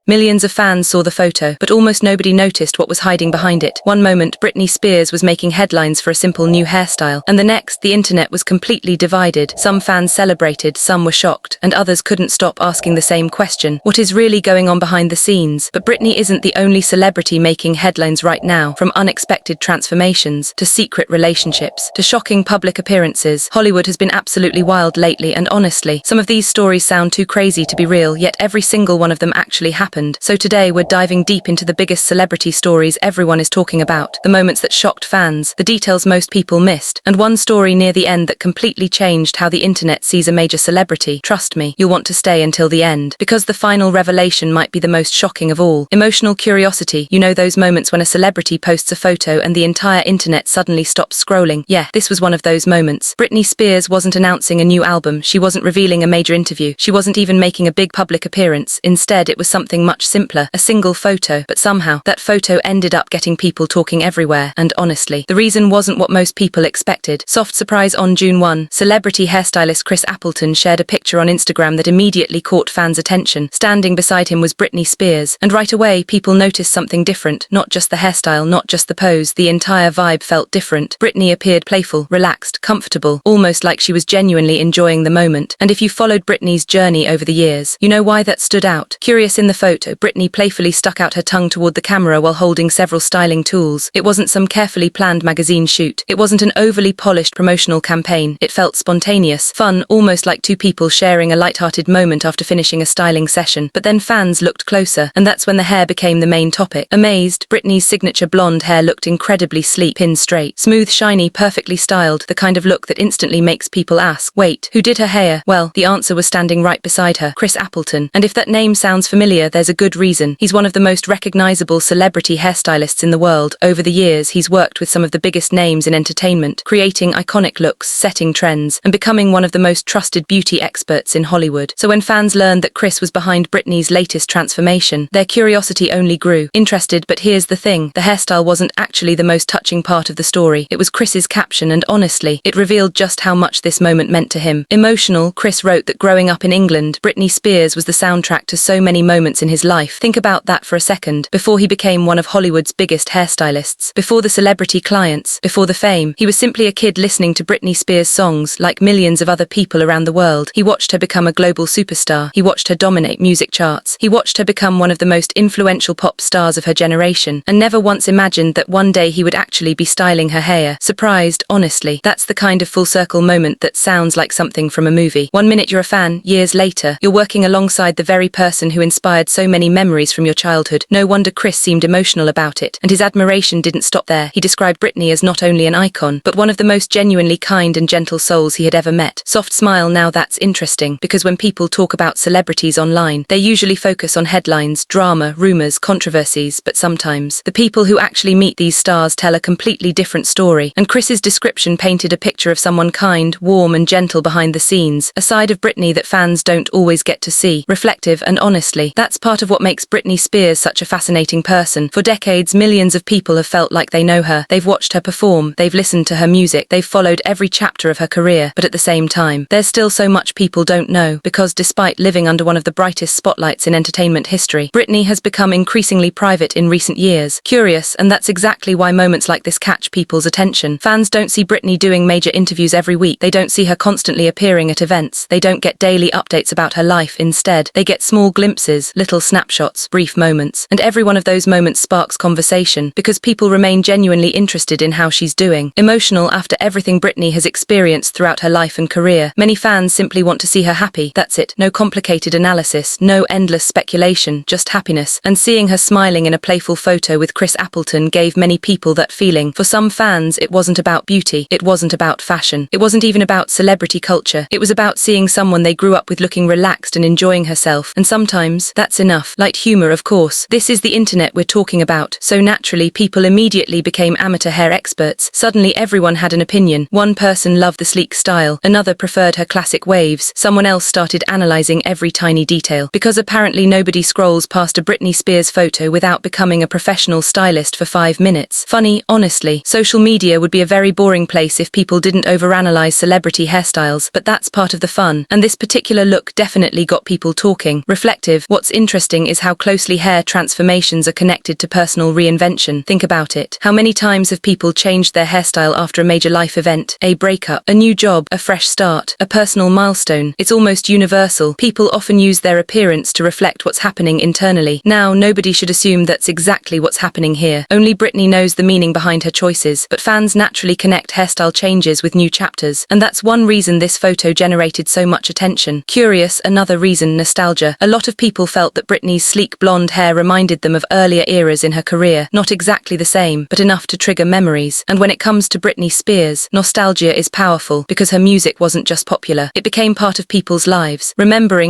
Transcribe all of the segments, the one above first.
Millions of fans saw the photo, but almost nobody noticed what was hiding behind it. One moment, Britney Spears was making headlines for a simple new hairstyle, and the next, the internet was completely divided. Some fans celebrated, some were shocked, and others couldn't stop asking the same question: what is really going on behind the scenes? But Britney isn't the only celebrity making headlines right now. From unexpected transformations, to secret relationships, to shocking public appearances, Hollywood has been absolutely wild lately, and honestly, some of these stories sound too crazy to be real, yet every single one of them actually happened. So today we're diving deep into the biggest celebrity stories everyone is talking about, the moments that shocked fans, the details most people missed, and one story near the end that completely changed how the internet sees a major celebrity. Trust me, you'll want to stay until the end, because the final revelation might be the most shocking of all. Emotional curiosity. You know those moments when a celebrity posts a photo and the entire internet suddenly stops scrolling? Yeah, this was one of those moments. Britney Spears wasn't announcing a new album, she wasn't revealing a major interview, she wasn't even making a big public appearance. Instead, it was something much simpler, a single photo. But somehow, that photo ended up getting people talking everywhere, and honestly, the reason wasn't what most people expected. Soft surprise. On June 1, celebrity hairstylist Chris Appleton shared a picture on Instagram that immediately caught fans' attention. Standing beside him was Britney Spears, and right away, people noticed something different. Not just the hairstyle, not just the pose, the entire vibe felt different. Britney appeared playful, relaxed, comfortable, almost like she was genuinely enjoying the moment. And if you followed Britney's journey over the years, you know why that stood out. Curious, in the photo, Britney playfully stuck out her tongue toward the camera while holding several styling tools. It wasn't some carefully planned magazine shoot. It wasn't an overly polished promotional campaign. It felt spontaneous, fun, almost like two people sharing a light-hearted moment after finishing a styling session. But then fans looked closer, and that's when the hair became the main topic. Amazed, Britney's signature blonde hair looked incredibly sleek, pinned straight, smooth, shiny, perfectly styled, the kind of look that instantly makes people ask, wait, who did her hair? Well, the answer was standing right beside her, Chris Appleton. And if that name sounds familiar, there's a good reason. He's one of the most recognizable celebrity hairstylists in the world. Over the years, he's worked with some of the biggest names in entertainment, creating iconic looks, setting trends, and becoming one of the most trusted beauty experts in Hollywood. So when fans learned that Chris was behind Britney's latest transformation, their curiosity only grew. Interested, but here's the thing, the hairstyle wasn't actually the most touching part of the story. It was Chris's caption, and honestly, it revealed just how much this moment meant to him. Emotional, Chris wrote that growing up in England, Britney Spears was the soundtrack to so many moments in his life. Think about that for a second. Before he became one of Hollywood's biggest hairstylists, before the celebrity clients, before the fame, he was simply a kid listening to Britney Spears' songs like millions of other people around the world. He watched her become a global superstar. He watched her dominate music charts. He watched her become one of the most influential pop stars of her generation, and never once imagined that one day he would actually be styling her hair. Surprised, honestly. That's the kind of full circle moment that sounds like something from a movie. One minute you're a fan, years later, you're working alongside the very person who inspired so many memories from your childhood. No wonder Chris seemed emotional about it, and his admiration didn't stop there. He described Britney as not only an icon, but one of the most genuinely kind and gentle souls he had ever met. Soft smile. Now that's interesting, because when people talk about celebrities online, they usually focus on headlines, drama, rumors, controversies, but sometimes the people who actually meet these stars tell a completely different story. And Chris's description painted a picture of someone kind, warm, and gentle behind the scenes, a side of Britney that fans don't always get to see. Reflective, and honestly, that's part of what makes Britney Spears such a fascinating person. For decades, millions of people have felt like they know her. They've watched her perform, they've listened to her music, they've followed every chapter of her career. But at the same time, there's still so much people don't know, because despite living under one of the brightest spotlights in entertainment history, Britney has become increasingly private in recent years. Curious, and that's exactly why moments like this catch people's attention. Fans don't see Britney doing major interviews every week. They don't see her constantly appearing at events. They don't get daily updates about her life. Instead, they get small glimpses, little snapshots, brief moments. And every one of those moments sparks conversation, because people remain genuinely interested in how she's doing. Emotional. After everything Britney has experienced throughout her life and career, many fans simply want to see her happy. That's it. No complicated analysis, no endless speculation, just happiness. And seeing her smiling in a playful photo with Chris Appleton gave many people that feeling. For some fans, it wasn't about beauty. It wasn't about fashion. It wasn't even about celebrity culture. It was about seeing someone they grew up with looking relaxed and enjoying herself. And sometimes, that's enough. Light humor, of course. This is the internet we're talking about. So naturally, people immediately became amateur hair experts. Suddenly everyone had an opinion. One person loved the sleek style. Another preferred her classic waves. Someone else started analyzing every tiny detail. Because apparently nobody scrolls past a Britney Spears photo without becoming a professional stylist for 5 minutes. Funny, honestly. Social media would be a very boring place if people didn't overanalyze celebrity hairstyles, but that's part of the fun. And this particular look definitely got people talking. Reflective. What's interesting interesting is how closely hair transformations are connected to personal reinvention. Think about it. How many times have people changed their hairstyle after a major life event, a breakup, a new job, a fresh start, a personal milestone? It's almost universal. People often use their appearance to reflect what's happening internally. Now, nobody should assume that's exactly what's happening here. Only Britney knows the meaning behind her choices, but fans naturally connect hairstyle changes with new chapters, and that's one reason this photo generated so much attention. Curious, another reason, nostalgia. A lot of people felt that Britney's sleek blonde hair reminded them of earlier eras in her career. Not exactly the same, but enough to trigger memories. And when it comes to Britney Spears, nostalgia is powerful because her music wasn't just popular. It became part of people's lives.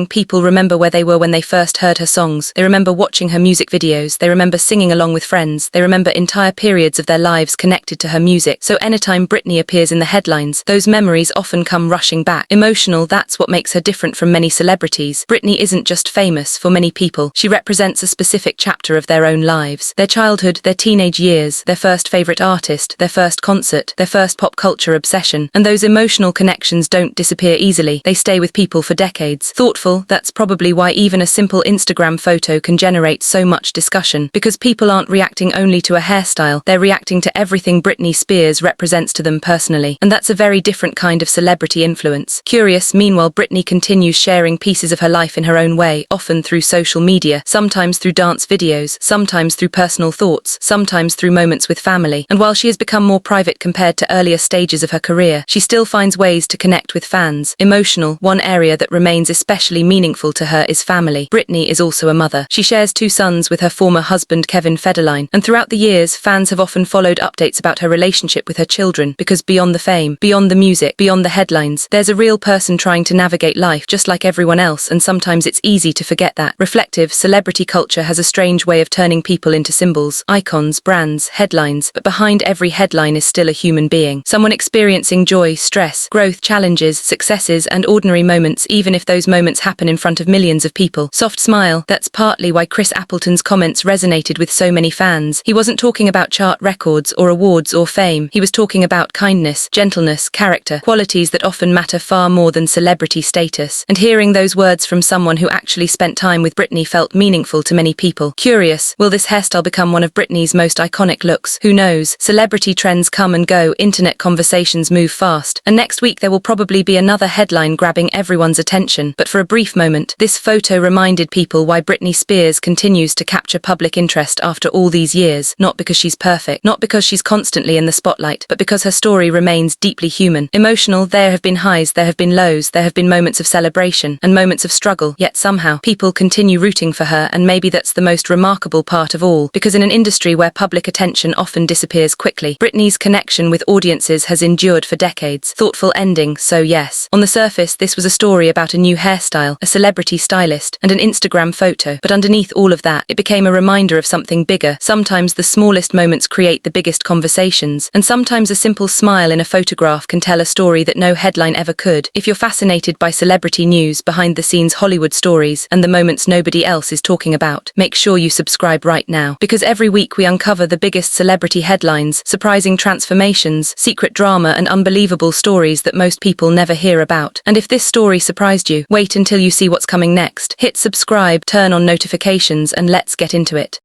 People remember where they were when they first heard her songs. They remember watching her music videos. They remember singing along with friends. They remember entire periods of their lives connected to her music. So anytime Britney appears in the headlines, those memories often come rushing back. Emotional, that's what makes her different from many celebrities. Britney isn't just famous. For many people, she represents a specific chapter of their own lives. Their childhood, their teenage years, their first favorite artist, their first concert, their first pop culture obsession. And those emotional connections don't disappear easily. They stay with people for decades. Thoughtful, that's probably why even a simple Instagram photo can generate so much discussion. Because people aren't reacting only to a hairstyle, they're reacting to everything Britney Spears represents to them personally. And that's a very different kind of celebrity influence. Curious, meanwhile, Britney continues sharing pieces of her life in her own way, often through social media, sometimes through dance videos, sometimes through personal thoughts, sometimes through moments with family. And while she has become more private compared to earlier stages of her career, she still finds ways to connect with fans. Emotional, one area that remains especially meaningful to her is family. Britney is also a mother. She shares 2 sons with her former husband Kevin Federline, and throughout the years, fans have often followed updates about her relationship with her children, because beyond the fame, beyond the music, beyond the headlines, there's a real person trying to navigate life just like everyone else, and sometimes it's easy to forget that. Reflective, celebrity culture has a strange way of turning people into symbols, icons, brands, headlines, but behind every headline is still a human being. Someone experiencing joy, stress, growth, challenges, successes, and ordinary moments, even if those moments happen in front of millions of people. Soft smile, that's partly why Chris Appleton's comments resonated with so many fans. He wasn't talking about chart records or awards or fame. He was talking about kindness, gentleness, character, qualities that often matter far more than celebrity status. And hearing those words from someone who actually spent time with Britney felt meaningful to many people. Curious, will this hairstyle become one of Britney's most iconic looks? Who knows? Celebrity trends come and go, internet conversations move fast, and next week there will probably be another headline grabbing everyone's attention. But for a brief moment, this photo reminded people why Britney Spears continues to capture public interest after all these years. Not because she's perfect, not because she's constantly in the spotlight, but because her story remains deeply human. Emotional, there have been highs, there have been lows, there have been moments of celebration and moments of struggle, yet somehow people continue rooting for her, and maybe that's the most remarkable part of all, because in an industry where public attention often disappears quickly, Britney's connection with audiences has endured for decades. Thoughtful ending, so yes. On the surface, this was a story about a new hairstyle, a celebrity stylist, and an Instagram photo, but underneath all of that, it became a reminder of something bigger. Sometimes the smallest moments create the biggest conversations, and sometimes a simple smile in a photograph can tell a story that no headline ever could. If you're fascinated by celebrity news, behind-the-scenes Hollywood stories, and the moments nobody else is talking about, make sure you subscribe right now, because every week we uncover the biggest celebrity headlines, surprising transformations, secret drama, and unbelievable stories that most people never hear about. And if this story surprised you, wait until you see what's coming next. Hit subscribe, turn on notifications, and let's get into it.